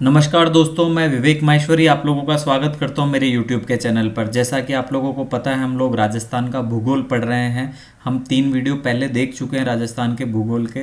नमस्कार दोस्तों, मैं विवेक माहेश्वरी आप लोगों का स्वागत करता हूं मेरे YouTube के चैनल पर। जैसा कि आप लोगों को पता है, हम लोग राजस्थान का भूगोल पढ़ रहे हैं। हम 3 वीडियो पहले देख चुके हैं राजस्थान के भूगोल के।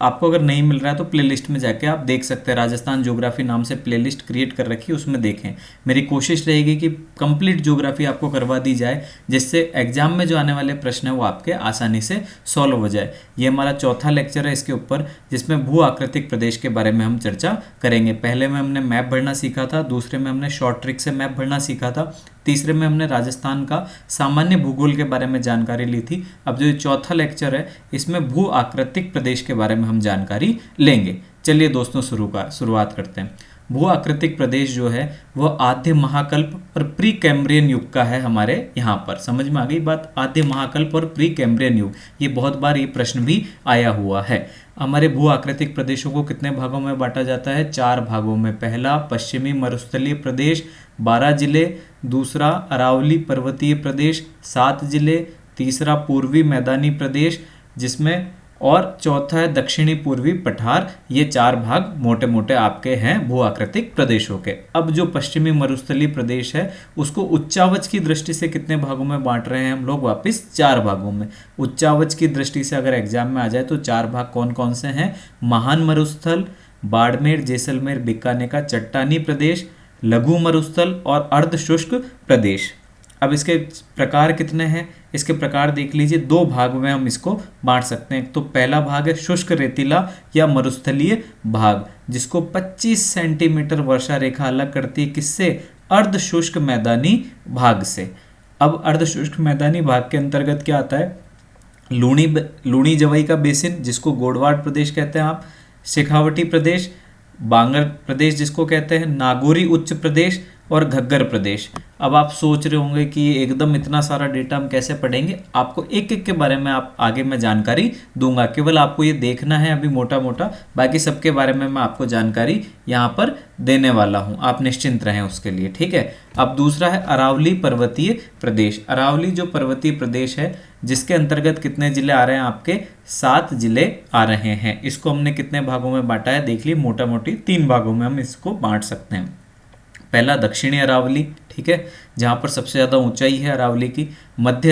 आपको अगर नहीं मिल रहा है तो प्लेलिस्ट में जाके आप देख सकते हैं। राजस्थान ज्योग्राफी नाम से प्लेलिस्ट क्रिएट कर रखी है, उसमें देखें। मेरी कोशिश रहेगी कि कंप्लीट ज्योग्राफी आपको करवा दी जाए, जिससे एग्जाम में जो आने वाले प्रश्न है वो आपके आसानी से सॉल्व हो जाए। ये हमारा चौथा लेक्चर है इसके ऊपर, जिसमें भू आकृतिक प्रदेश के बारे में हम चर्चा करेंगे। पहले में हमने मैप भरना सीखा था, दूसरे में हमने शॉर्ट ट्रिक से मैप भरना सीखा था, तीसरे में हमने राजस्थान का सामान्य भूगोल के बारे में जानकारी ली थी। अब जो चौथा लेक्चर है, इसमें भू आकृतिक प्रदेश के बारे में हम जानकारी लेंगे। चलिए दोस्तों, शुरुआत करते हैं। भू आकृतिक प्रदेश जो है वह आद्य महाकल्प और प्री कैम्ब्रियन युग का है हमारे यहाँ पर। समझ में आ गई बात? आद्य महाकल्प और प्री कैम्ब्रियन युग, ये बहुत बार ये प्रश्न भी आया हुआ है। हमारे भू आकृतिक प्रदेशों को कितने भागों में बांटा जाता है? 4 भागों में। पहला पश्चिमी मरुस्थलीय प्रदेश 12 जिले, दूसरा अरावली पर्वतीय प्रदेश 7 जिले, तीसरा पूर्वी मैदानी प्रदेश जिसमें, और चौथा है दक्षिणी पूर्वी पठार। ये 4 भाग मोटे मोटे आपके हैं भू आकृतिक प्रदेशों के। अब जो पश्चिमी मरुस्थलीय प्रदेश है उसको उच्चावच की दृष्टि से कितने भागों में बांट रहे हैं हम लोग? वापस 4 भागों में। उच्चावच की दृष्टि से अगर एग्जाम में आ जाए तो 4 भाग कौन कौन से हैं? महान मरुस्थल, बाड़मेर, जैसलमेर, बीकानेर का चट्टानी प्रदेश, लघु मरुस्थल और अर्ध शुष्क प्रदेश। अब इसके प्रकार कितने हैं? इसके प्रकार देख लीजिए, 2 भाग में हम इसको बांट सकते हैं। तो पहला भाग है शुष्क रेतीला या मरुस्थलीय भाग, जिसको 25 सेंटीमीटर वर्षा रेखा अलग करती है। किससे? अर्ध शुष्क मैदानी भाग से। अब अर्ध शुष्क मैदानी भाग के अंतर्गत क्या आता है? लूणी जवई का बेसिन, जिसको गोडवाड़ प्रदेश कहते हैं आप, शेखावटी प्रदेश, बांगर प्रदेश जिसको कहते हैं, नागौरी उच्च प्रदेश और घग्गर प्रदेश। अब आप सोच रहे होंगे कि एकदम इतना सारा डेटा हम कैसे पढ़ेंगे? आपको एक एक के बारे में आप आगे मैं जानकारी दूंगा, केवल आपको ये देखना है अभी मोटा मोटा, बाकी सबके बारे में मैं आपको जानकारी यहाँ पर देने वाला हूँ। आप निश्चिंत रहें उसके लिए, ठीक है। अब दूसरा है अरावली पर्वतीय प्रदेश। अरावली जो पर्वतीय प्रदेश है, जिसके अंतर्गत कितने जिले आ रहे हैं आपके? 7 जिले आ रहे हैं। इसको हमने कितने भागों में बांटा है? देख लीजिए, मोटा मोटी 3 भागों में हम इसको बांट सकते हैं। पहला दक्षिणी अरावली, ठीक है, जहाँ पर सबसे ज़्यादा ऊंचाई है अरावली की। मध्य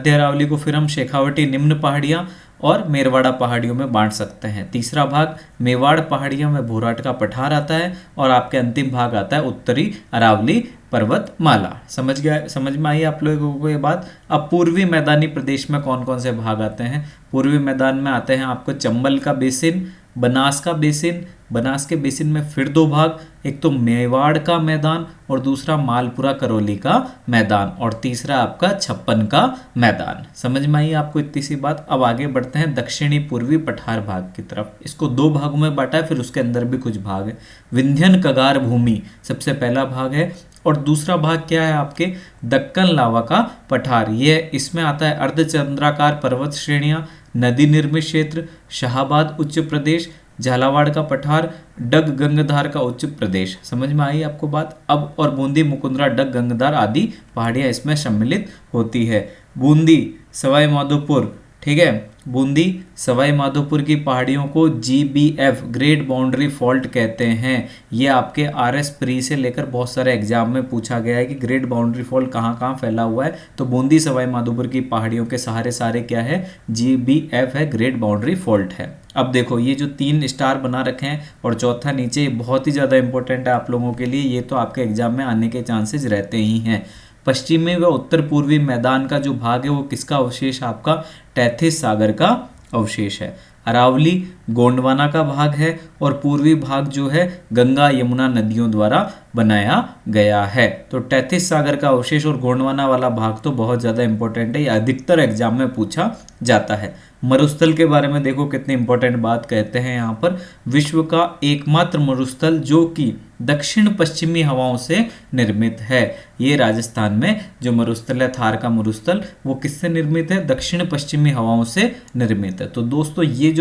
अरावली को फिर हम शेखावटी निम्न पहाड़ियाँ और मेरवाड़ा पहाड़ियों में बांट सकते हैं। तीसरा भाग मेवाड़ पहाड़ियों में भोराट का पठार आता है, और आपके अंतिम भाग आता है उत्तरी अरावली पर्वतमाला। समझ में आई आप लोगों को ये बात? अब पूर्वी मैदानी प्रदेश में कौन कौन से भाग आते हैं? पूर्वी मैदान में आते हैं आपको चंबल का बेसिन, बनास का बेसिन। बनास के बेसिन में फिर 2 भाग, एक तो मेवाड़ का मैदान और दूसरा मालपुरा करौली का मैदान, और तीसरा आपका छप्पन का मैदान। समझ में आई आपको इतनी सी बात? अब आगे बढ़ते हैं दक्षिणी पूर्वी पठार भाग की तरफ। इसको 2 भागों में बांटा है, फिर उसके अंदर भी कुछ भाग है। विंध्यन कगार भूमि सबसे पहला भाग है, और दूसरा भाग क्या है आपके? दक्कन लावा का पठार। ये इसमें आता है अर्धचंद्राकार पर्वत श्रेणियां, नदी निर्मित क्षेत्र, शाहाबाद उच्च प्रदेश, झालावाड़ का पठार, डग गंगधार का उच्च प्रदेश। समझ में आई आपको बात? अब और बूंदी, मुकुंदरा, डग गंगधार आदि पहाड़ियाँ इसमें सम्मिलित होती है। बूंदी, सवाई माधोपुर, ठीक है, बूंदी सवाई माधोपुर की पहाड़ियों को GBF ग्रेट बाउंड्री फॉल्ट कहते हैं। ये आपके RS प्री से लेकर बहुत सारे एग्जाम में पूछा गया है कि ग्रेट बाउंड्री फॉल्ट कहाँ कहाँ फैला हुआ है। तो बूंदी सवाई माधोपुर की पहाड़ियों के सहारे सारे क्या है? GBF है, ग्रेट बाउंड्री फॉल्ट है। अब देखो, ये जो 3 स्टार बना रखे हैं और चौथा नीचे, ये बहुत ही ज़्यादा इंपॉर्टेंट है आप लोगों के लिए। ये तो आपके एग्जाम में आने के चांसेस रहते ही हैं। पश्चिमी व उत्तर पूर्वी मैदान का जो भाग है वो किसका अवशेष? आपका टैथिस सागर का अवशेष है। अरावली गोंडवाना का भाग है, और पूर्वी भाग जो है गंगा यमुना नदियों द्वारा बनाया गया है। तो टैथिस सागर का अवशेष और गोंडवाना वाला भाग तो बहुत ज़्यादा इंपॉर्टेंट है, ये अधिकतर एग्जाम में पूछा जाता है। मरुस्थल के बारे में देखो कितनी इंपॉर्टेंट बात कहते हैं यहाँ पर। विश्व का एकमात्र मरुस्थल जो कि दक्षिण पश्चिमी हवाओं से निर्मित है। ये राजस्थान में जो मरुस्थल है, थार का मरुस्थल, वो किससे निर्मित है? दक्षिण पश्चिमी हवाओं से निर्मित है। तो दोस्तों, ये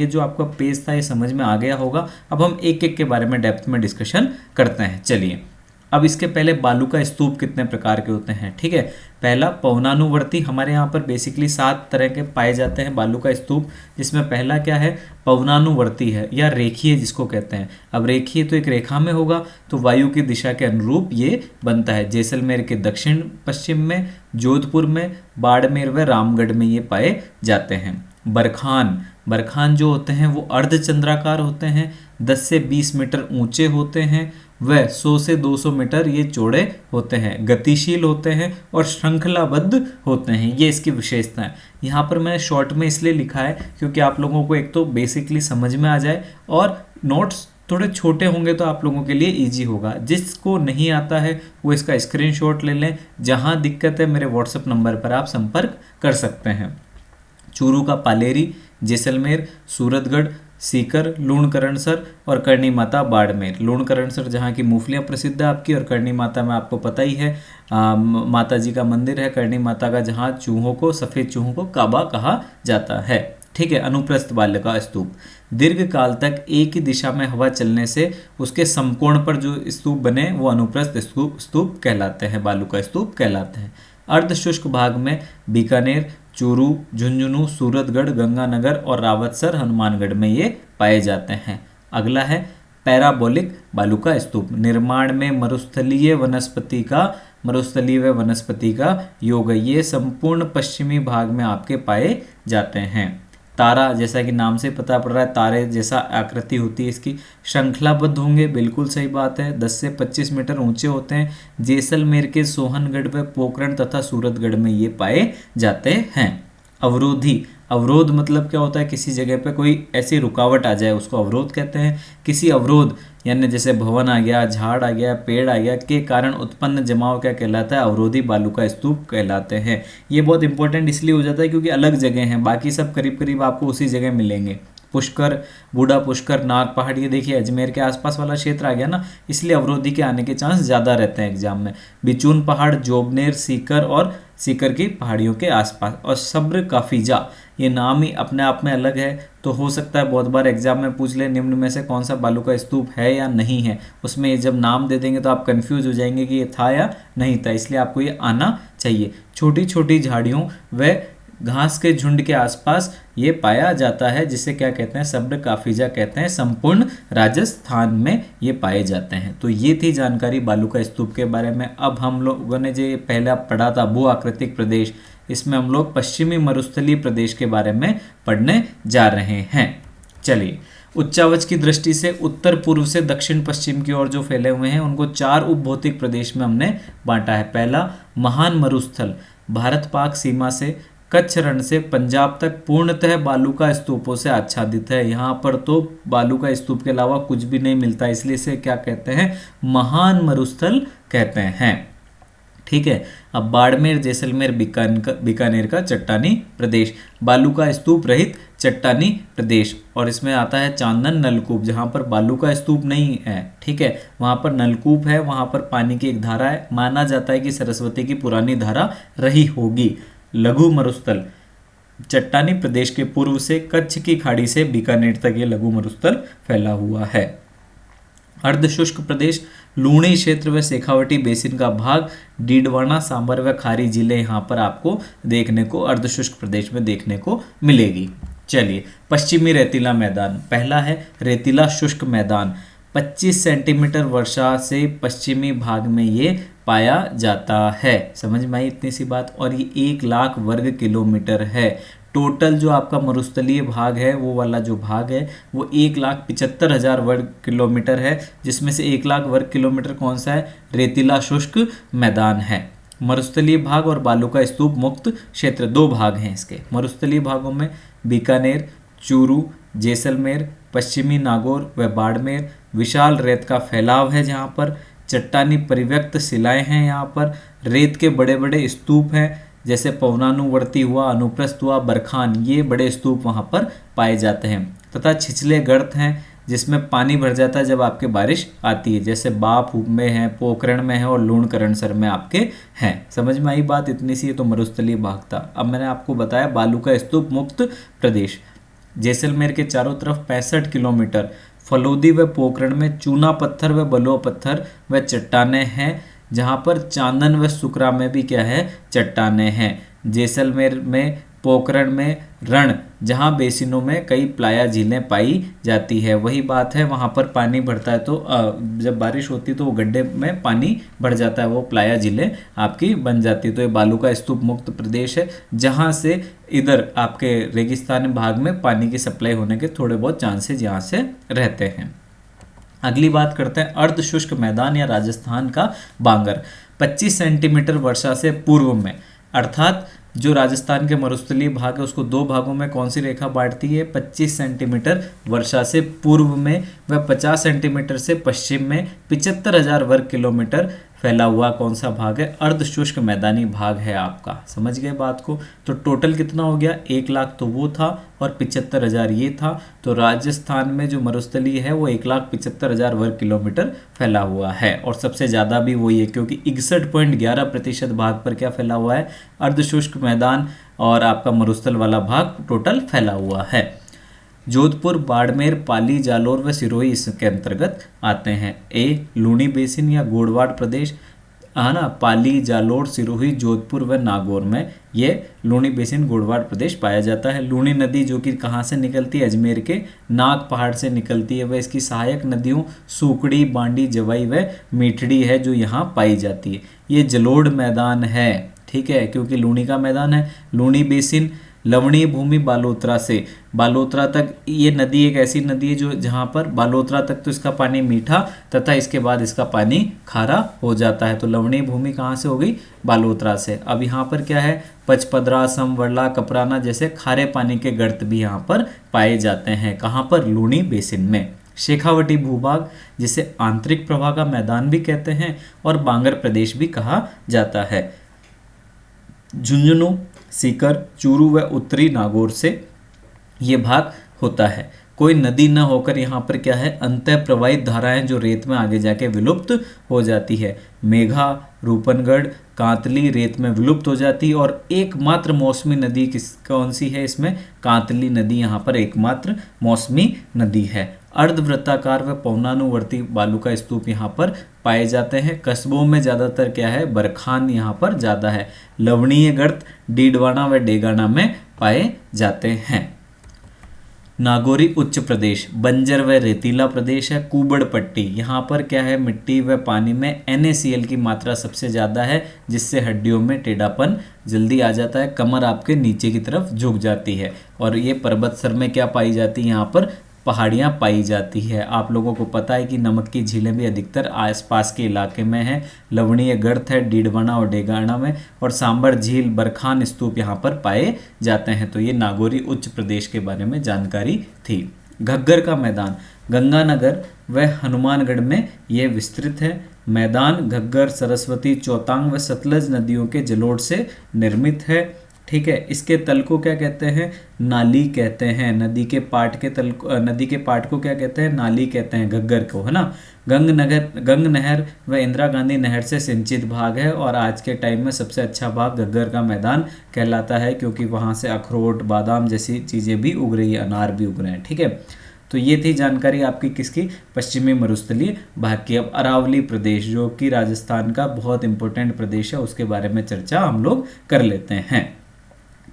जो आपका पेज था ये समझ में आ गया होगा। अब हम एक एक के बारे में डेप्थ में डिस्कशन करते हैं। चलिए, अब इसके पहले बालू का स्तूप कितने प्रकार के होते हैं, ठीक है। पहला पवनानुवर्ती, हमारे यहाँ पर बेसिकली 7 तरह के पाए जाते हैं बालू का स्तूप, जिसमें पहला क्या है, पवनानुवर्ती है या रेखीय जिसको कहते हैं। अब रेखीय तो एक रेखा में होगा, तो वायु की दिशा के अनुरूप ये बनता है। जैसलमेर के दक्षिण पश्चिम में, जोधपुर में, बाड़मेर व रामगढ़ में ये पाए जाते हैं। बरखान, बरखान जो होते हैं वो अर्धचंद्राकार होते हैं, 10 से 20 मीटर ऊंचे होते हैं, वह 100 से 200 मीटर ये चौड़े होते हैं, गतिशील होते हैं और श्रृंखलाबद्ध होते हैं। ये इसकी विशेषता है। यहाँ पर मैंने शॉर्ट में इसलिए लिखा है क्योंकि आप लोगों को एक तो बेसिकली समझ में आ जाए, और नोट्स थोड़े छोटे होंगे तो आप लोगों के लिए इजी होगा। जिसको नहीं आता है वो इसका स्क्रीनशॉट ले लें। जहाँ दिक्कत है मेरे व्हाट्सएप नंबर पर आप संपर्क कर सकते हैं। चूरू का पालेरी, जैसलमेर, सूरतगढ़, सीकर, लूणकरणसर और करणी माता बाड़मेर। लूणकरणसर जहाँ की मूंगफलियाँ प्रसिद्ध है आपकी, और करणी माता में आपको पता ही है माता जी का मंदिर है करणी माता का, जहाँ चूहों को, सफ़ेद चूहों को काबा कहा जाता है, ठीक है। अनुप्रस्थ बालू स्तूप, दीर्घ काल तक एक ही दिशा में हवा चलने से उसके समकोण पर जो स्तूप बने वो अनुप्रस्थ स्तूप कहलाते हैं, बालू का स्तूप कहलाते हैं। अर्धशुष्क भाग में बीकानेर, चूरू, झुंझुनू, सूरतगढ़, गंगानगर और रावतसर, हनुमानगढ़ में ये पाए जाते हैं। अगला है पैराबोलिक बालू का स्तूप, निर्माण में मरुस्थलीय व वनस्पति का योग है। ये संपूर्ण पश्चिमी भाग में आपके पाए जाते हैं। तारा, जैसा कि नाम से पता पड़ रहा है तारे जैसा आकृति होती है इसकी, श्रृंखलाबद्ध होंगे, बिल्कुल सही बात है, 10 से 25 मीटर ऊंचे होते हैं। जैसलमेर के सोहनगढ़ व पोखरण तथा सूरतगढ़ में ये पाए जाते हैं। अवरोधी, अवरोध मतलब क्या होता है, किसी जगह पे कोई ऐसी रुकावट आ जाए उसको अवरोध कहते हैं। किसी अवरोध यानी जैसे भवन आ गया, झाड़ आ गया, पेड़ आ गया के कारण उत्पन्न जमाव क्या कहलाता है, अवरोधी बालू का स्तूप कहलाते हैं। ये बहुत इंपॉर्टेंट इसलिए हो जाता है क्योंकि अलग जगह हैं, बाकी सब करीब करीब आपको उसी जगह मिलेंगे। पुष्कर, बूढ़ा पुष्कर, नाग पहाड़, ये देखिए अजमेर के आसपास वाला क्षेत्र आ गया ना, इसलिए अवरोधी के आने के चांस ज़्यादा रहते हैं एग्जाम में। बिचून पहाड़, जोबनेर, सीकर और सीकर की पहाड़ियों के आसपास। और सब्र काफिजा, ये नाम ही अपने आप में अलग है, तो हो सकता है बहुत बार एग्जाम में पूछ ले निम्न में से कौन सा बालू का स्तूप है या नहीं है। उसमें ये जब नाम दे देंगे तो आप कंफ्यूज हो जाएंगे कि ये था या नहीं था, इसलिए आपको ये आना चाहिए। छोटी छोटी झाड़ियों व घास के झुंड के आसपास ये पाया जाता है, जिसे क्या कहते हैं, सब्र काफिजा कहते हैं। संपूर्ण राजस्थान में ये पाए जाते हैं। तो ये थी जानकारी बालू का स्तूप के बारे में। अब हम लोगों ने जो पहला पढ़ा था भू आकृतिक प्रदेश, इसमें हम लोग पश्चिमी मरुस्थलीय प्रदेश के बारे में पढ़ने जा रहे हैं। चलिए, उच्चावच की दृष्टि से उत्तर पूर्व से दक्षिण पश्चिम की ओर जो फैले हुए हैं उनको 4 उपभौतिक प्रदेश में हमने बांटा है। पहला, महान मरुस्थल, भारत पाक सीमा से कच्छ रण से पंजाब तक पूर्णतः बालू का स्तूपों से आच्छादित है। यहाँ पर तो बालू का स्तूप के अलावा कुछ भी नहीं मिलता, इसलिए इसे क्या कहते हैं, महान मरुस्थल कहते हैं, ठीक है। अब बाड़मेर, जैसलमेर, बीकानेर का चट्टानी प्रदेश, बालू का स्तूप रहित चट्टानी प्रदेश। और इसमें आता है चांदन नलकूप, जहाँ पर बालू का स्तूप नहीं है, ठीक है, वहाँ पर नलकूप है, वहाँ पर पानी की एक धारा है, माना जाता है कि सरस्वती की पुरानी धारा रही होगी। लघु मरुस्थल, चट्टानी प्रदेश के पूर्व से कच्छ की खाड़ी से बीकानेर तक ये लघु मरुस्थल फैला हुआ है। अर्धशुष्क प्रदेश, लूणी क्षेत्र व शेखावटी बेसिन का भाग, डीडवाना, सांबर व खारी जिले यहाँ पर आपको देखने को अर्धशुष्क प्रदेश में देखने को मिलेगी। चलिए, पश्चिमी रेतीला मैदान, पहला है रेतीला शुष्क मैदान, 25 सेंटीमीटर वर्षा से पश्चिमी भाग में ये पाया जाता है। समझ में आई इतनी सी बात। और ये 1 लाख वर्ग किलोमीटर है। टोटल जो आपका मरुस्थलीय भाग है, वो वाला जो भाग है वो 1,75,000 वर्ग किलोमीटर है, जिसमें से 1 लाख वर्ग किलोमीटर कौन सा है, रेतीला शुष्क मैदान है। मरुस्थलीय भाग और बालू का स्तूप मुक्त क्षेत्र, 2 भाग हैं इसके। मरुस्थलीय भागों में बीकानेर, चूरू, जैसलमेर, पश्चिमी नागौर व बाड़मेर, विशाल रेत का फैलाव है, जहाँ पर चट्टानी परिव्यक्त शिलाएं हैं, यहाँ पर रेत के बड़े बड़े स्तूप हैं, जैसे पवनानुवर्ती हुआ, अनुप्रस्थ हुआ, बरखान, ये बड़े स्तूप वहाँ पर पाए जाते हैं। तथा छिछले गर्त हैं जिसमें पानी भर जाता है जब आपके बारिश आती है, जैसे बाप में है, पोखरण में है और लूणकरणसर में आपके हैं। समझ में आई बात इतनी सी, तो मरुस्थलीय भाग था। अब मैंने आपको बताया बालू का स्तूप मुक्त प्रदेश। जैसलमेर के चारों तरफ 65 किलोमीटर फलोदी व पोखरण में चूना पत्थर व बलुआ पत्थर व चट्टानें हैं। जहाँ पर चांदन व सुकरा में भी क्या है, चट्टानें हैं। जैसलमेर में, पोखरण में रण, जहाँ बेसिनों में कई प्लाया झीलें पाई जाती है। वही बात है, वहाँ पर पानी बढ़ता है तो जब बारिश होती है तो वो गड्ढे में पानी बढ़ जाता है, वो प्लाया झीलें आपकी बन जाती है। तो ये बालू का स्तूप मुक्त प्रदेश है, जहाँ से इधर आपके रेगिस्तानी भाग में पानी की सप्लाई होने के थोड़े बहुत चांसेस यहाँ से रहते हैं। अगली बात करते हैं अर्ध शुष्क मैदान या राजस्थान का बांगर। 25 सेंटीमीटर वर्षा से पूर्व में, अर्थात जो राजस्थान के मरुस्थलीय भाग है उसको दो भागों में कौन सी रेखा बांटती है, 25 सेंटीमीटर वर्षा से पूर्व में व 50 सेंटीमीटर से पश्चिम में 75,000 वर्ग किलोमीटर फैला हुआ कौन सा भाग है, अर्ध शुष्क मैदानी भाग है आपका। समझ गए बात को। तो टोटल कितना हो गया, 1 लाख तो वो था और 75,000 ये था। तो राजस्थान में जो मरुस्थलीय है वो 1,75,000 वर्ग किलोमीटर फैला हुआ है और सबसे ज़्यादा भी वही है, क्योंकि 61.11% भाग पर क्या फैला हुआ है, अर्ध शुष्क मैदान और आपका मरुस्थल वाला भाग टोटल फैला हुआ है। जोधपुर, बाड़मेर, पाली, जालोर व सिरोही इसके अंतर्गत आते हैं। ए लूणी बेसिन या गोडवाड़ प्रदेश, है ना, पाली, जालोर, सिरोही, जोधपुर व नागौर में ये लूणी बेसिन गोडवाड़ प्रदेश पाया जाता है। लूणी नदी जो कि कहाँ से निकलती है, अजमेर के नाग पहाड़ से निकलती है। वह इसकी सहायक नदियों सूकड़ी, बांडी, जवाई व मीठड़ी है जो यहाँ पाई जाती है। ये जलोढ़ मैदान है, ठीक है, क्योंकि लूणी का मैदान है। लूणी बेसिन लवणीय भूमि बालोतरा से बालोतरा तक, ये नदी एक ऐसी नदी है जो जहाँ पर बालोतरा तक तो इसका पानी मीठा तथा इसके बाद इसका पानी खारा हो जाता है। तो लवणीय भूमि कहाँ से हो गई, बालोतरा से। अब यहाँ पर क्या है, पचपदरा, समवरला, कपराना जैसे खारे पानी के गर्त भी यहाँ पर पाए जाते हैं। कहाँ पर, लूणी बेसिन में। शेखावटी भूभाग जिसे आंतरिक प्रवाह का मैदान भी कहते हैं और बांगर प्रदेश भी कहा जाता है। झुंझुनू, सीकर, चूरू व उत्तरी नागौर से ये भाग होता है। कोई नदी न होकर यहाँ पर क्या है, अंतः प्रवाहित धाराएं जो रेत में आगे जाके विलुप्त हो जाती है। मेघा, रूपनगढ़, कांतली रेत में विलुप्त हो जाती है और एकमात्र मौसमी नदी कौन सी है इसमें, कांतली नदी यहाँ पर एकमात्र मौसमी नदी है। अर्धवृत्ताकार व पौनानुवर्ती बालू का स्तूप यहाँ पर पाए जाते हैं। कस्बों में ज़्यादातर क्या है, बरखान यहाँ पर ज़्यादा है। लवणीय गर्त डीडवाना व डेगाना में पाए जाते हैं। नागौरी उच्च प्रदेश बंजर व रेतीला प्रदेश है। कुबड़ पट्टी, यहाँ पर क्या है, मिट्टी व पानी में NaCl की मात्रा सबसे ज़्यादा है, जिससे हड्डियों में टेढ़ापन जल्दी आ जाता है, कमर आपके नीचे की तरफ झुक जाती है। और ये पर्वतसर में क्या पाई जाती है, यहाँ पर पहाड़ियाँ पाई जाती है। आप लोगों को पता है कि नमक की झीलें भी अधिकतर आसपास के इलाके में हैं। लवणीय गर्त है डीडवाना और डेगाना में, और सांबर झील, बरखान स्तूप यहाँ पर पाए जाते हैं। तो ये नागौरी उच्च प्रदेश के बारे में जानकारी थी। घग्गर का मैदान गंगानगर व हनुमानगढ़ में ये विस्तृत है। मैदान घग्गर, सरस्वती, चौतांग व सतलज नदियों के जलोढ़ से निर्मित है। ठीक है, इसके तल को क्या कहते हैं, नाली कहते हैं। नदी के पाट को क्या कहते हैं, नाली कहते हैं, घग्गर को, है ना। गंग नहर व इंदिरा गांधी नहर से सिंचित भाग है और आज के टाइम में सबसे अच्छा भाग घग्गर का मैदान कहलाता है, क्योंकि वहाँ से अखरोट, बादाम जैसी चीज़ें भी उग रही है, अनार भी उग रहे हैं। ठीक है, तो ये थी जानकारी आपकी किसकी, पश्चिमी मरुस्थलीय भाग की। अब अरावली प्रदेश जो कि राजस्थान का बहुत इंपॉर्टेंट प्रदेश है, उसके बारे में चर्चा हम लोग कर लेते हैं।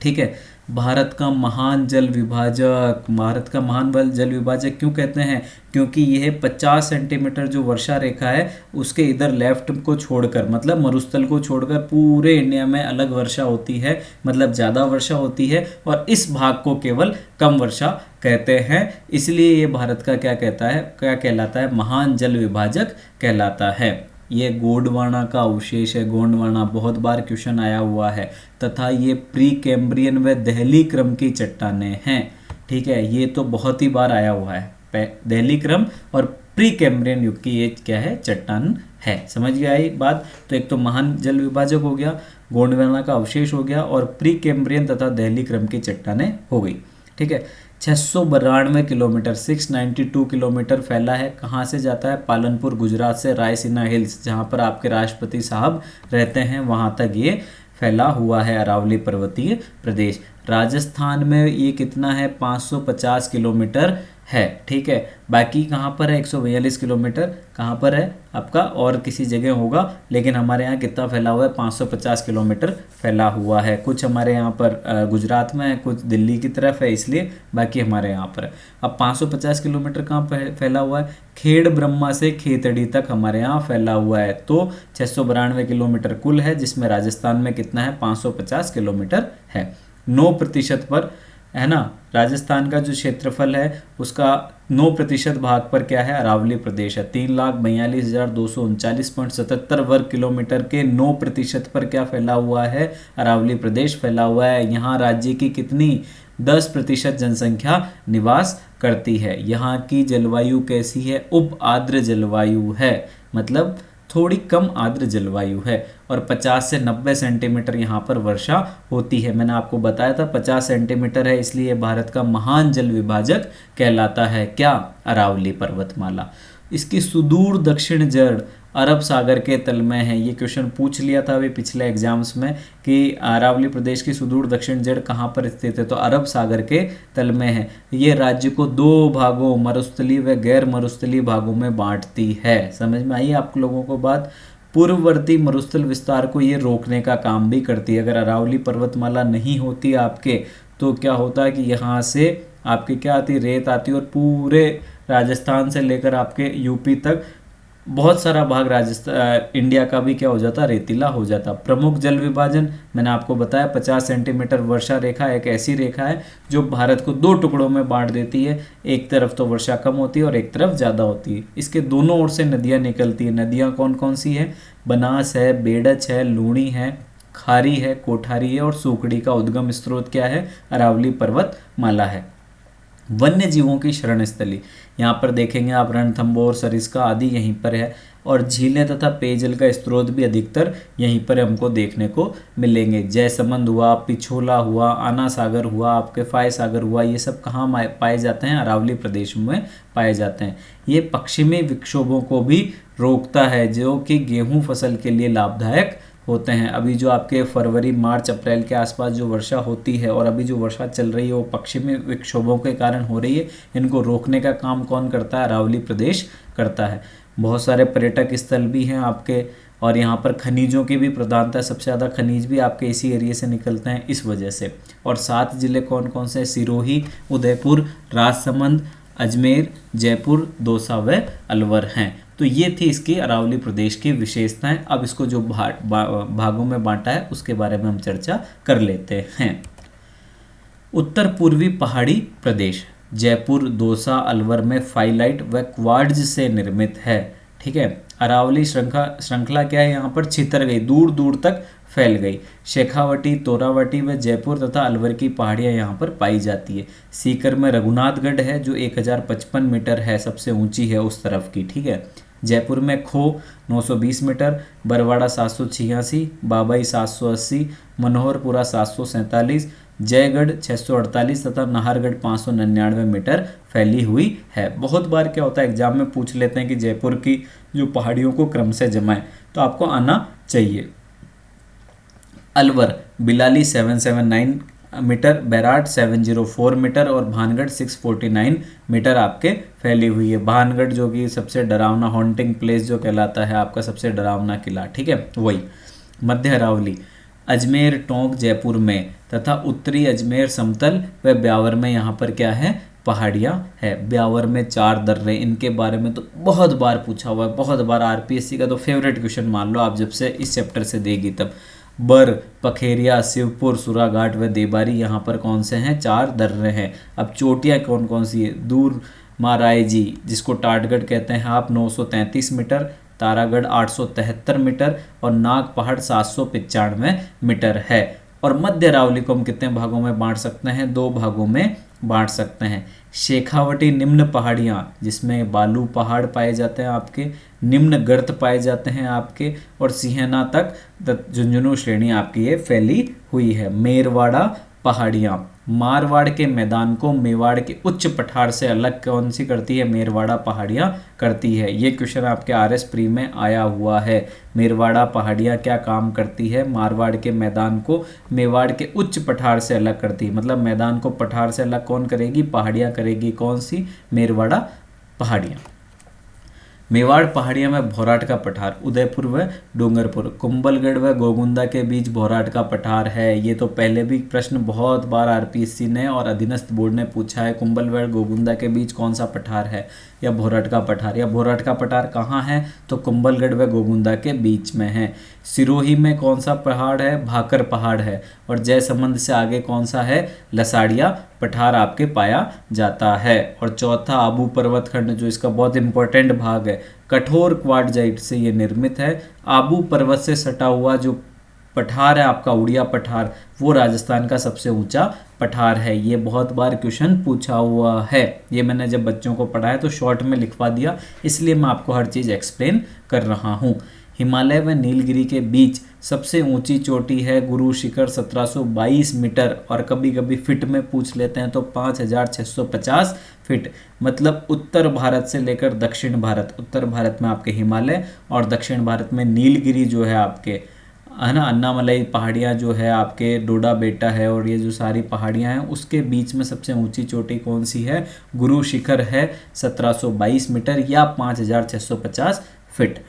ठीक है, भारत का महान जल विभाजक, भारत का महान जल विभाजक क्यों कहते हैं, क्योंकि यह 50 सेंटीमीटर जो वर्षा रेखा है उसके इधर लेफ्ट को छोड़कर, मतलब मरुस्थल को छोड़कर पूरे इंडिया में अलग वर्षा होती है, मतलब ज़्यादा वर्षा होती है, और इस भाग को केवल कम वर्षा कहते हैं। इसलिए ये भारत का क्या कहलाता है, महान जल विभाजक कहलाता है। ये गोंडवाना का अवशेष है। गोंडवाना बहुत बार क्वेश्चन आया हुआ है, तथा ये प्री कैम्ब्रियन व दहली क्रम की चट्टानें हैं। ठीक है, ये तो बहुत ही बार आया हुआ है, दहली क्रम और प्री कैम्ब्रियन युग की ये क्या है, चट्टान है। समझ गया ये बात। तो एक तो महान जल विभाजक हो गया, गोंडवाना का अवशेष हो गया, और प्री कैम्ब्रियन तथा दहली क्रम की चट्टानें हो गई। ठीक है, 692 किलोमीटर 692 किलोमीटर फैला है। कहाँ से जाता है, पालनपुर गुजरात से रायसीना हिल्स, जहाँ पर आपके राष्ट्रपति साहब रहते हैं, वहाँ तक ये फैला हुआ है अरावली पर्वतीय प्रदेश। राजस्थान में ये कितना है, 550 किलोमीटर है। ठीक है, बाकी कहाँ पर है 142 किलोमीटर, कहाँ पर है आपका और किसी जगह होगा, लेकिन हमारे यहाँ कितना फैला हुआ है 550 किलोमीटर फैला हुआ है। कुछ हमारे यहाँ पर गुजरात में है, कुछ दिल्ली की तरफ है, इसलिए बाकी हमारे यहाँ पर है। अब 550 किलोमीटर कहाँ फैला हुआ है, खेड़ ब्रह्मा से खेतड़ी तक हमारे यहाँ फैला हुआ है। तो 692 किलोमीटर कुल है, जिसमें राजस्थान में कितना है 550 किलोमीटर है। 9% पर है ना, राजस्थान का जो क्षेत्रफल है उसका 9% भाग पर क्या है, अरावली प्रदेश है। 3,42,239.77 वर्ग किलोमीटर के 9% पर क्या फैला हुआ है, अरावली प्रदेश फैला हुआ है। यहाँ राज्य की कितनी 10% जनसंख्या निवास करती है। यहाँ की जलवायु कैसी है, उप आर्द्र जलवायु है, मतलब थोड़ी कम आर्द्र जलवायु है। और 50 से 90 सेंटीमीटर यहाँ पर वर्षा होती है। मैंने आपको बताया था 50 सेंटीमीटर है, इसलिए भारत का महान जल विभाजक कहलाता है क्या, अरावली पर्वतमाला। इसकी सुदूर दक्षिण जड़ अरब सागर के तल में है। ये क्वेश्चन पूछ लिया था अभी पिछले एग्जाम्स में कि अरावली प्रदेश की सुदूर दक्षिण जड़ कहाँ पर स्थित है, तो अरब सागर के तल में है। ये राज्य को 2 भागों, मरुस्थलीय व गैर मरुस्थलीय भागों में बांटती है। समझ में आई आप लोगों को बात। पूर्ववर्ती मरुस्थल विस्तार को ये रोकने का काम भी करती है। अगर अरावली पर्वतमाला नहीं होती आपके, तो क्या होता है कि यहाँ से आपके क्या आती, रेत आती, और पूरे राजस्थान से लेकर आपके यूपी तक बहुत सारा भाग राजस्थान इंडिया का भी क्या हो जाता, रेतीला हो जाता। प्रमुख जल विभाजन मैंने आपको बताया 50 सेंटीमीटर वर्षा रेखा एक ऐसी रेखा है जो भारत को 2 टुकड़ों में बांट देती है। एक तरफ तो वर्षा कम होती है और एक तरफ ज़्यादा होती है। इसके दोनों ओर से नदियाँ निकलती है। नदियाँ कौन कौन सी है, बनास है, बेडच है, लूणी है, खारी है, कोठारी है, और सूखड़ी का उद्गम स्रोत क्या है, अरावली पर्वतमाला है। वन्य जीवों की शरण स्थली, यहाँ पर देखेंगे आप रणथंभौर, सरिस्का आदि यहीं पर है। और झीलें तथा पेयजल का स्रोत भी अधिकतर यहीं पर हमको देखने को मिलेंगे। जयसमंद हुआ, पिछोला हुआ, आना सागर हुआ, आपके फाय सागर हुआ, ये सब कहाँ पाए जाते हैं, अरावली प्रदेश में पाए जाते हैं। ये पश्चिमी विक्षोभों को भी रोकता है, जो कि गेहूँ फसल के लिए लाभदायक होते हैं। अभी जो आपके फरवरी, मार्च, अप्रैल के आसपास जो वर्षा होती है, और अभी जो वर्षा चल रही है, वो पश्चिमी विक्षोभों के कारण हो रही है। इनको रोकने का काम कौन करता है, अरावली प्रदेश करता है। बहुत सारे पर्यटक स्थल भी हैं आपके, और यहाँ पर खनिजों की भी प्रधानता, सबसे ज़्यादा खनिज भी आपके इसी एरिया से निकलते हैं इस वजह से। और 7 जिले कौन कौन से, सिरोही, उदयपुर, राजसमंद, अजमेर, जयपुर, दौसा व अलवर हैं। तो ये थी इसकी अरावली प्रदेश की विशेषताएं। अब इसको जो भागों में बांटा है उसके बारे में हम चर्चा कर लेते हैं। उत्तर पूर्वी पहाड़ी प्रदेश जयपुर, दौसा, अलवर में फाइलाइट व क्वार्ट्ज से निर्मित है। ठीक है, अरावली श्रृंखला क्या है, यहाँ पर छितर गई, दूर दूर तक फैल गई। शेखावटी, तोरावटी व जयपुर तथा अलवर की पहाड़ियाँ यहाँ पर पाई जाती है। सीकर में रघुनाथगढ़ है जो 1055 मीटर है, सबसे ऊंची है उस तरफ की। ठीक है, जयपुर में खो 920 मीटर, बरवाड़ा 786, बाबई 780, मनोहरपुरा 747, जयगढ़ 648 तथा नाहरगढ़ 599 मीटर फैली हुई है। बहुत बार क्या होता है एग्जाम में पूछ लेते हैं कि जयपुर की जो पहाड़ियों को क्रम से जमाएं, तो आपको आना चाहिए। Alwar Bilali 779 metre, Bairat 704 metre और भानगढ़ 649 मीटर आपके फैली हुई है। भानगढ़ जो कि सबसे डरावना हॉन्टिंग प्लेस जो कहलाता है आपका, सबसे डरावना किला। ठीक है, वही। मध्य अरावली अजमेर, टोंक, जयपुर में तथा उत्तरी अजमेर समतल व ब्यावर में यहाँ पर क्या है, पहाड़ियाँ है। ब्यावर में 4 दर्रे, इनके बारे में तो बहुत बार पूछा हुआ है, बहुत बार। आरपीएससी का तो फेवरेट क्वेश्चन मान लो आप, जब से इस चैप्टर से देगी तब। बर, पखेरिया, शिवपुर, सुराघाट व देबारी यहाँ पर कौन से हैं, 4 दर्रे हैं। अब चोटियाँ कौन कौन सी है, दूर माराई जी जिसको टाटगढ़ कहते हैं आप 933 मीटर, तारागढ़ 873 मीटर और नाग पहाड़ 795 मीटर है। और मध्य अरावली को हम कितने भागों में बांट सकते हैं, 2 भागों में बांट सकते हैं। शेखावटी निम्न पहाड़ियाँ जिसमें बालू पहाड़ पाए जाते हैं आपके, निम्न गर्त पाए जाते हैं आपके, और सिंहना तक झुंझुनू श्रेणी आपकी ये फैली हुई है। मेरवाड़ा पहाड़ियाँ मारवाड़ के मैदान को मेवाड़ के उच्च पठार से अलग कौन सी करती है? मेरवाड़ा पहाड़ियाँ करती है। ये क्वेश्चन आपके आरएस प्री में आया हुआ है। मेरवाड़ा पहाड़ियाँ क्या काम करती है? मारवाड़ के मैदान को मेवाड़ के उच्च पठार से अलग करती है। मतलब मैदान को पठार से अलग कौन करेगी? पहाड़ियाँ करेगी। कौन सी? मेरवाड़ा पहाड़ियाँ। मेवाड़ पहाड़ियों में भौराट का पठार उदयपुर व डूंगरपुर, कुंभलगढ़ व गोगुंदा के बीच भौराट का पठार है। ये तो पहले भी प्रश्न बहुत बार आरपीएससी ने और अधीनस्थ बोर्ड ने पूछा है। कुंभलगढ़ गोगुंदा के बीच कौन सा पठार है? या भौराट का पठार। या भौराट का पठार कहाँ है? तो कुंभलगढ़ व गोगुंदा के बीच में है। सिरोही में कौन सा पहाड़ है? भाकर पहाड़ है। और जयसमंद से आगे कौन सा है? लसाड़िया पठार आपके पाया जाता है। और चौथा आबू पर्वत खंड, जो इसका बहुत इंपॉर्टेंट भाग है, कठोर क्वार्टजाइट से ये निर्मित है। आबू पर्वत से सटा हुआ जो पठार है आपका उड़िया पठार, वो राजस्थान का सबसे ऊंचा पठार है। ये बहुत बार क्वेश्चन पूछा हुआ है। ये मैंने जब बच्चों को पढ़ाया तो शॉर्ट में लिखवा दिया, इसलिए मैं आपको हर चीज़ एक्सप्लेन कर रहा हूँ। हिमालय व नीलगिरी के बीच सबसे ऊंची चोटी है गुरु शिखर 1722 मीटर, और कभी कभी फिट में पूछ लेते हैं तो 5650 फिट। मतलब उत्तर भारत से लेकर दक्षिण भारत, उत्तर भारत में आपके हिमालय और दक्षिण भारत में नीलगिरी जो है आपके, है ना, अन्नामलाई पहाड़ियाँ जो है आपके, डोडा बेटा है, और ये जो सारी पहाड़ियाँ हैं उसके बीच में सबसे ऊंची चोटी कौन सी है? गुरु शिखर है 1722 मीटर या 5650 फिट।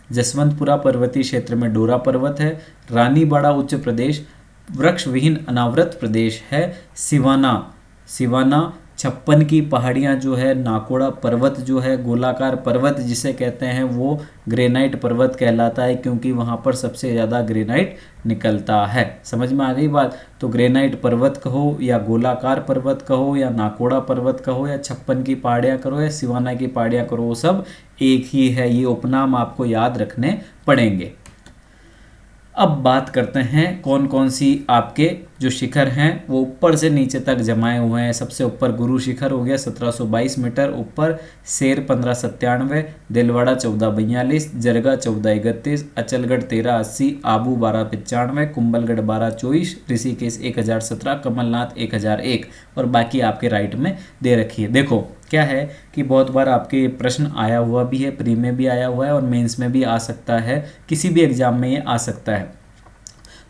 जसवंतपुरा पर्वतीय क्षेत्र में डोरा पर्वत है। रानीबाड़ा उच्च प्रदेश वृक्ष विहीन अनावृत प्रदेश है। सिवाना 56 की पहाड़ियाँ जो है, नाकोड़ा पर्वत जो है, गोलाकार पर्वत जिसे कहते हैं, वो ग्रेनाइट पर्वत कहलाता है, क्योंकि वहाँ पर सबसे ज़्यादा ग्रेनाइट निकलता है। समझ में आ गई बात? तो ग्रेनाइट पर्वत कहो या गोलाकार पर्वत कहो या नाकोड़ा पर्वत कहो या 56 की पहाड़ियाँ करो या सिवाना की पहाड़ियाँ करो, वो सब एक ही है। ये उपनाम आपको याद रखने पड़ेंगे। अब बात करते हैं कौन कौन सी आपके जो शिखर हैं वो ऊपर से नीचे तक जमाए हुए हैं। सबसे ऊपर गुरु शिखर हो गया 1722 मीटर ऊपर, शेर 1597, दिलवाड़ा 1442, जरगा 1431, अचलगढ़ 1380, आबू 1295, कुंभलगढ़ 1224, ऋषिकेश 1017, कमलनाथ 1001, और बाकी आपके राइट में दे रखी है। देखो क्या है कि बहुत बार आपके प्रश्न आया हुआ भी है, प्री में भी आया हुआ है और मेंस में भी आ सकता है, किसी भी एग्जाम में ये आ सकता है।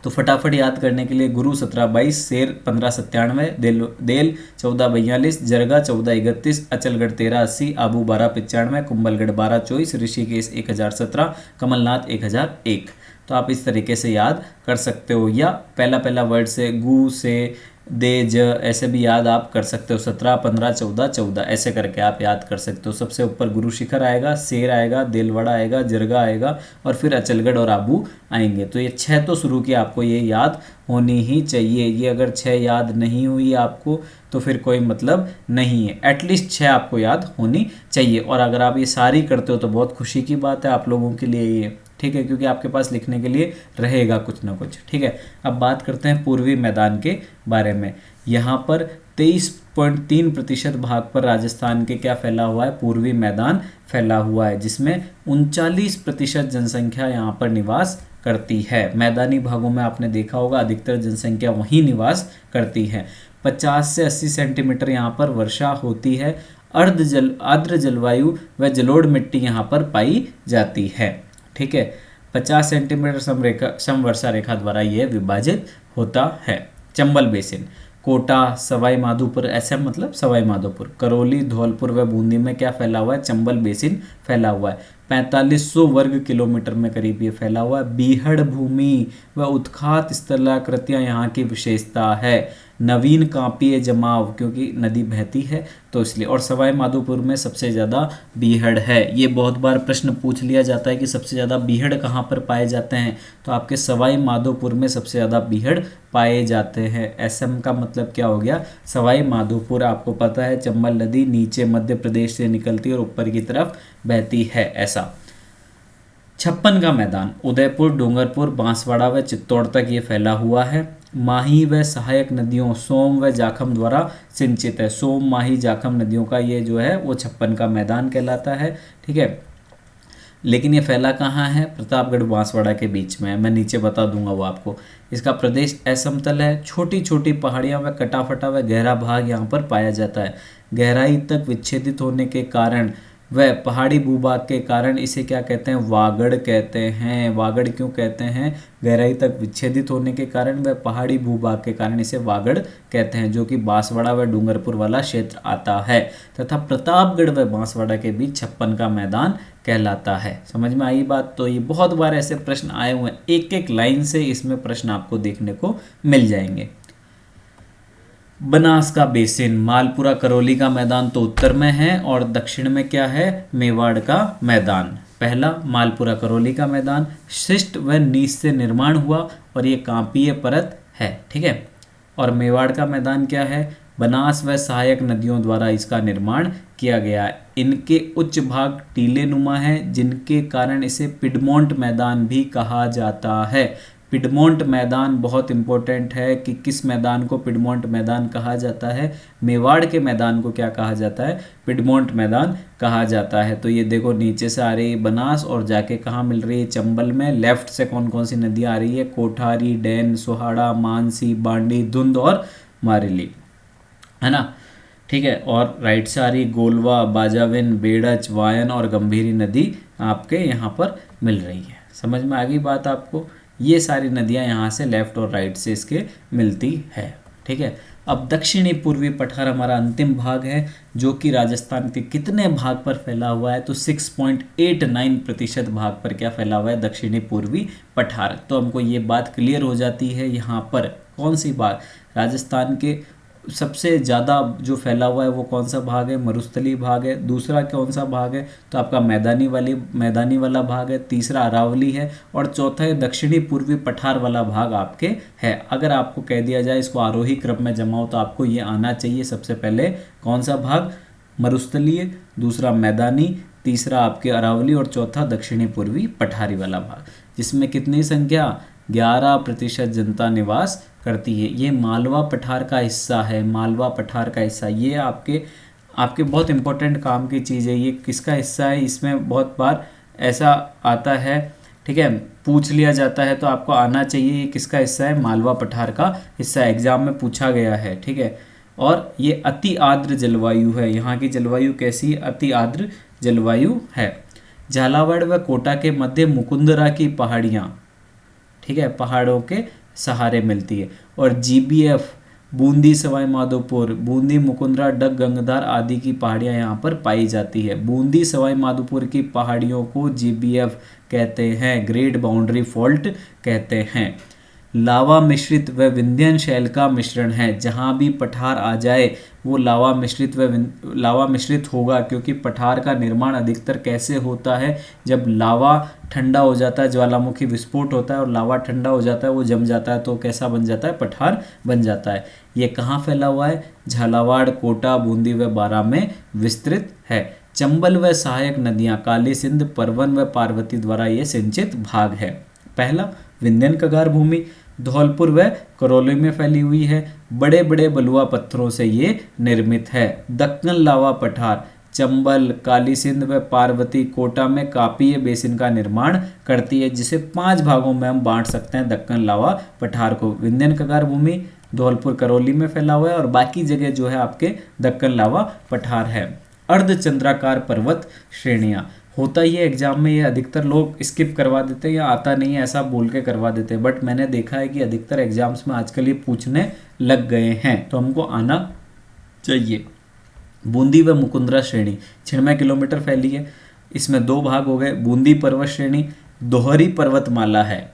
तो फटाफट याद करने के लिए गुरु 1722, शेर 1597, देल 1442, जरगा 1431, अचलगढ़ 1380, आबू 1295, कुंभलगढ़ 1224, ऋषिकेश 1017, कमलनाथ 1001। तो आप इस तरीके से याद कर सकते हो, या पहला वर्ड से गु से दे ज ऐसे भी याद आप कर सकते हो। 17, 15, 14, 14 ऐसे करके आप याद कर सकते हो। सबसे ऊपर गुरु शिखर आएगा, शेर आएगा, देलवाड़ा आएगा, जरगा आएगा और फिर अचलगढ़ और आबू आएंगे। तो ये 6 तो शुरू की आपको ये याद होनी ही चाहिए। ये अगर 6 याद नहीं हुई आपको तो फिर कोई मतलब नहीं है, एटलीस्ट 6 आपको याद होनी चाहिए। और अगर आप ये सारी करते हो तो बहुत खुशी की बात है आप लोगों के लिए ये, ठीक है, क्योंकि आपके पास लिखने के लिए रहेगा कुछ ना कुछ। ठीक है, अब बात करते हैं पूर्वी मैदान के बारे में। यहाँ पर 23.3% भाग पर राजस्थान के क्या फैला हुआ है? पूर्वी मैदान फैला हुआ है, जिसमें 39% जनसंख्या यहाँ पर निवास करती है। मैदानी भागों में आपने देखा होगा अधिकतर जनसंख्या वहीं निवास करती है। 50 से 80 सेंटीमीटर यहाँ पर वर्षा होती है। आर्द्र जलवायु व जलोढ़ मिट्टी यहाँ पर पाई जाती है। ठीक है, 50 सेंटीमीटर समवर्षा रेखा द्वारा यह विभाजित होता है। चंबल बेसिन कोटा, सवाई माधोपुर, ऐसा मतलब सवाई माधोपुर, करौली, धौलपुर व बूंदी में क्या फैला हुआ है? चंबल बेसिन फैला हुआ है। 4500 वर्ग किलोमीटर में करीब ये फैला हुआ है। बीहड़ भूमि व उत्खात स्थलाकृतियाँ यहाँ की विशेषता है। नवीन कांपीय जमाव, क्योंकि नदी बहती है तो इसलिए। और सवाई माधोपुर में सबसे ज़्यादा बीहड़ है। ये बहुत बार प्रश्न पूछ लिया जाता है कि सबसे ज़्यादा बीहड़ कहाँ पर पाए जाते हैं, तो आपके सवाई माधोपुर में सबसे ज़्यादा बीहड़ पाए जाते हैं। एसएम का मतलब क्या हो गया? सवाई माधोपुर। आपको पता है चंबल नदी नीचे मध्य प्रदेश से निकलती है और ऊपर की तरफ बहती है, ऐसा। 56 का मैदान उदयपुर, डूंगरपुर, बांसवाड़ा व चित्तौड़ तक ये फैला हुआ है। माही व सहायक नदियों सोम व जाखम द्वारा सिंचित है। सोम, माही, जाखम नदियों का ये जो है वो 56 का मैदान कहलाता है। ठीक है, लेकिन ये फैला कहाँ है? प्रतापगढ़ बांसवाड़ा के बीच में है। मैं नीचे बता दूंगा वो आपको। इसका प्रदेश असमतल है, छोटी छोटी पहाड़ियाँ व कटा फटा व गहरा भाग यहाँ पर पाया जाता है। गहराई तक विच्छेदित होने के कारण वह पहाड़ी भूभाग के कारण इसे क्या कहते हैं? वागड़ कहते हैं। वागड़ क्यों कहते हैं? गहराई तक विच्छेदित होने के कारण वह पहाड़ी भूभाग के कारण इसे वागड़ कहते हैं, जो कि बांसवाड़ा व डूंगरपुर वाला क्षेत्र आता है, तथा प्रतापगढ़ व बांसवाड़ा के बीच छप्पन का मैदान कहलाता है। समझ में आई बात? तो ये बहुत बार ऐसे प्रश्न आए हुए हैं, एक एक लाइन से इसमें प्रश्न आपको देखने को मिल जाएंगे। बनास का बेसिन, मालपुरा करौली का मैदान तो उत्तर में है और दक्षिण में क्या है? मेवाड़ का मैदान। पहला मालपुरा करौली का मैदान शिष्ट व नीच से निर्माण हुआ और ये कांपीय परत है, ठीक है। और मेवाड़ का मैदान क्या है? बनास व सहायक नदियों द्वारा इसका निर्माण किया गया है। इनके उच्च भाग टीले नुमा है, जिनके कारण इसे पिडमोंट मैदान भी कहा जाता है। पिडमोंट मैदान बहुत इंपॉर्टेंट है कि किस मैदान को पिडमोंट मैदान कहा जाता है? मेवाड़ के मैदान को क्या कहा जाता है? पिडमोंट मैदान कहा जाता है। तो ये देखो नीचे से आ रही है बनास और जाके कहाँ मिल रही है? चंबल में। लेफ्ट से कौन कौन सी नदियाँ आ रही है? कोठारी, डैन, सोहाड़ा, मानसी, बांडी, धुंध और मारेली, है ना, ठीक है। और राइट से आ रही गोलवा, बाजाविन, बेड़च, वायन और गंभीरी नदी आपके यहाँ पर मिल रही है। समझ में आ गई बात आपको? ये सारी नदियाँ यहाँ से लेफ्ट और राइट से इसके मिलती है, ठीक है। अब दक्षिणी पूर्वी पठार हमारा अंतिम भाग है, जो कि राजस्थान के कितने भाग पर फैला हुआ है? तो 6.89% भाग पर क्या फैला हुआ है? दक्षिणी पूर्वी पठार। तो हमको ये बात क्लियर हो जाती है यहाँ पर। कौन सी बात? राजस्थान के सबसे ज़्यादा जो फैला हुआ है वो कौन सा भाग है? मरुस्थली भाग है। दूसरा कौन सा भाग है? तो आपका मैदानी वाला भाग है। तीसरा अरावली है और चौथा है दक्षिणी पूर्वी पठार वाला भाग आपके है। अगर आपको कह दिया जाए इसको आरोही क्रम में जमाओ तो आपको ये आना चाहिए। सबसे पहले कौन सा भाग? मरुस्थलीय, दूसरा मैदानी, तीसरा आपके अरावली और चौथा दक्षिणी पूर्वी पठारी वाला भाग, जिसमें कितनी संख्या? 11% जनता निवास करती है। ये मालवा पठार का हिस्सा है। मालवा पठार का हिस्सा ये आपके बहुत इंपॉर्टेंट काम की चीज़ है। ये किसका हिस्सा है? इसमें बहुत बार ऐसा आता है, ठीक है, पूछ लिया जाता है, तो आपको आना चाहिए ये किसका हिस्सा है? मालवा पठार का हिस्सा। एग्जाम में पूछा गया है, ठीक है। और ये अति आर्द्र जलवायु है। यहाँ की जलवायु कैसी? अति आर्द्र जलवायु है। झालावाड़ व कोटा के मध्य मुकुंदरा की पहाड़ियाँ, ठीक है, पहाड़ों के सहारे मिलती है। और जीबीएफ बूंदी, सवाई माधोपुर, बूंदी, मुकुंदरा, डग, गंगधार आदि की पहाड़ियाँ यहाँ पर पाई जाती है। बूंदी सवाई माधोपुर की पहाड़ियों को जीबीएफ कहते हैं, ग्रेट बाउंड्री फॉल्ट कहते हैं। लावा मिश्रित व विंध्यन शैल का मिश्रण है। जहाँ भी पठार आ जाए वो लावा मिश्रित होगा, क्योंकि पठार का निर्माण अधिकतर कैसे होता है? जब लावा ठंडा हो जाता है, ज्वालामुखी विस्फोट होता है और लावा ठंडा हो जाता है, वो जम जाता है, तो कैसा बन जाता है? पठार बन जाता है। ये कहाँ फैला हुआ है? झालावाड़, कोटा, बूंदी व बारां में विस्तृत है। चंबल व सहायक नदियाँ काली सिंध, परवन व पार्वती द्वारा ये सिंचित भाग है। पहला विंध्यन कगार भूमि धौलपुर व करौली में फैली हुई है। बड़े बड़े बलुआ पत्थरों से ये निर्मित है। दक्कन लावा पठार चंबल, काली सिंध व पार्वती, कोटा में कापीय बेसिन का निर्माण करती है, जिसे 5 भागों में हम बांट सकते हैं दक्कन लावा पठार को। विंध्यन कगार भूमि धौलपुर करौली में फैला हुआ है और बाकी जगह जो है आपके दक्कन लावा पठार है। अर्धचंद्राकार पर्वत श्रेणियाँ होता ही है एग्जाम में, ये अधिकतर लोग स्किप करवा देते हैं या आता नहीं है ऐसा बोल के करवा देते हैं, बट मैंने देखा है कि अधिकतर एग्जाम्स में आजकल ये पूछने लग गए हैं, तो हमको आना चाहिए। बूंदी व मुकुंदरा श्रेणी 96 किलोमीटर फैली है। इसमें 2 भाग हो गए। बूंदी पर्वत श्रेणी दोहरी पर्वतमाला है।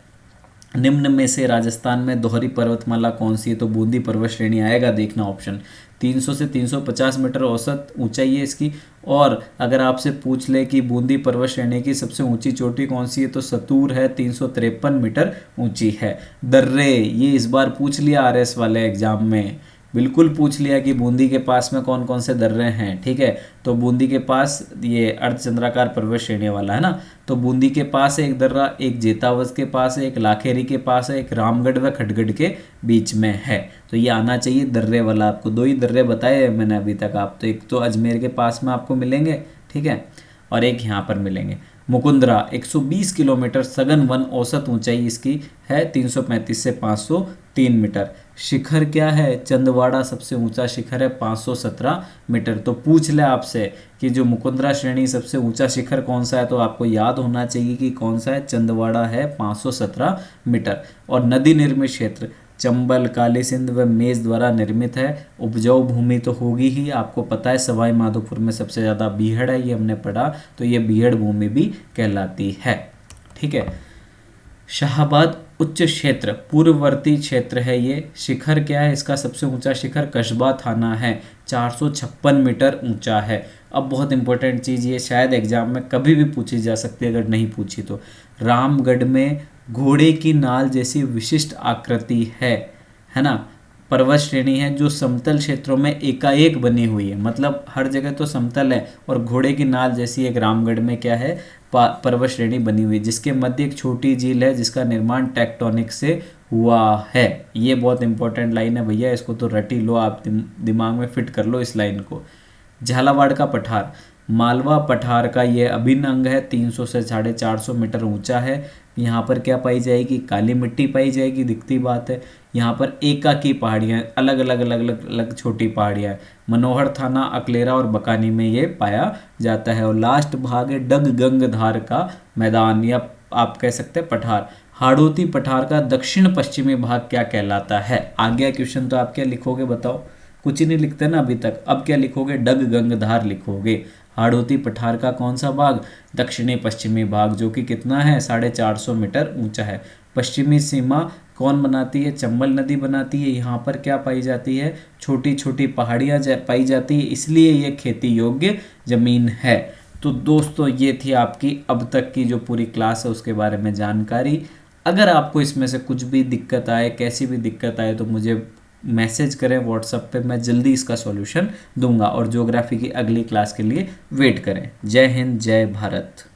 निम्न में से राजस्थान में दोहरी पर्वतमाला कौन सी है? तो बूंदी पर्वत श्रेणी आएगा, देखना ऑप्शन। 300 से 350 मीटर औसत ऊंचाई है इसकी। और अगर आपसे पूछ ले कि बूंदी पर्वत श्रेणी की सबसे ऊंची चोटी कौन सी है, तो सतूर है, 353 मीटर ऊंची है। दर्रे, ये इस बार पूछ लिया आरएस वाले एग्जाम में, बिल्कुल पूछ लिया कि बूंदी के पास में कौन कौन से दर्रे हैं, ठीक है। तो बूंदी के पास ये अर्धचंद्राकार पर्वत श्रेणी वाला है ना, तो बूंदी के पास है एक दर्रा, एक जेतावज के पास है, एक लाखेरी के पास है, एक रामगढ़ व खटगढ़ के बीच में है। तो ये आना चाहिए दर्रे वाला। आपको 2 ही दर्रे बताए मैंने अभी तक। आप तो एक तो अजमेर के पास में आपको मिलेंगे, ठीक है, और एक यहाँ पर मिलेंगे। मुकुंदरा 120 किलोमीटर सघन वन, औसत ऊंचाई इसकी है 335 से 503 मीटर। शिखर क्या है? चंदवाड़ा सबसे ऊंचा शिखर है 517 मीटर। तो पूछ ले आपसे कि जो मुकुंदरा श्रेणी सबसे ऊंचा शिखर कौन सा है, तो आपको याद होना चाहिए कि कौन सा है, चंदवाड़ा है 517 मीटर। और नदी निर्मित क्षेत्र चंबल, काली सिंध व मेज द्वारा निर्मित है। उपजाऊ भूमि तो होगी ही, आपको पता है सवाई माधोपुर में सबसे ज़्यादा बीहड़ है, ये हमने पढ़ा, तो ये बीहड़ भूमि भी कहलाती है। ठीक है। शाहाबाद उच्च क्षेत्र पूर्ववर्ती क्षेत्र है ये। शिखर क्या है इसका? सबसे ऊंचा शिखर कस्बा थाना है, 456 मीटर ऊंचा है। अब बहुत इंपॉर्टेंट चीज़, ये शायद एग्जाम में कभी भी पूछी जा सकती है, अगर नहीं पूछी तो। रामगढ़ में घोड़े की नाल जैसी विशिष्ट आकृति है ना, पर्वत श्रेणी है जो समतल क्षेत्रों में एकाएक बनी हुई है। मतलब हर जगह तो समतल है, और घोड़े की नाल जैसी एक रामगढ़ में क्या है, पर्वत श्रेणी बनी हुई, जिसके मध्य एक छोटी झील है जिसका निर्माण टेक्टोनिक से हुआ है। ये बहुत इंपॉर्टेंट लाइन है भैया, इसको तो रटी लो, आप दिमाग में फिट कर लो इस लाइन को। झालावाड़ का पठार मालवा पठार का ये अभिन्न अंग है, 300 से 450 मीटर ऊंचा है। यहाँ पर क्या पाई जाएगी? काली मिट्टी पाई जाएगी, दिखती बात है। यहाँ पर एका की पहाड़ियाँ, अलग अलग अलग अलग अलग छोटी पहाड़ियाँ हैं। मनोहर थाना, अकलेरा और बकानी में ये पाया जाता है। और लास्ट भाग है डग गंगधार का मैदान, या आप कह सकते हैं पठार। हाड़ौती पठार का दक्षिण पश्चिमी भाग क्या कहलाता है? आ गया क्वेश्चन, तो आप क्या लिखोगे बताओ? कुछ ही नहीं लिखते ना अभी तक, अब क्या लिखोगे? डग गंगधार लिखोगे। हाड़ौती पठार का कौन सा भाग? दक्षिणी पश्चिमी भाग, जो कि कितना है? 450 मीटर ऊंचा है। पश्चिमी सीमा कौन बनाती है? चंबल नदी बनाती है। यहाँ पर क्या पाई जाती है? छोटी छोटी पहाड़ियाँ पाई जाती है, इसलिए ये खेती योग्य जमीन है। तो दोस्तों ये थी आपकी अब तक की जो पूरी क्लास है उसके बारे में जानकारी। अगर आपको इसमें से कुछ भी दिक्कत आए, कैसी भी दिक्कत आए, तो मुझे मैसेज करें व्हाट्सएप पे, मैं जल्दी इसका सॉल्यूशन दूंगा। और ज्योग्राफी की अगली क्लास के लिए वेट करें। जय हिंद, जय भारत।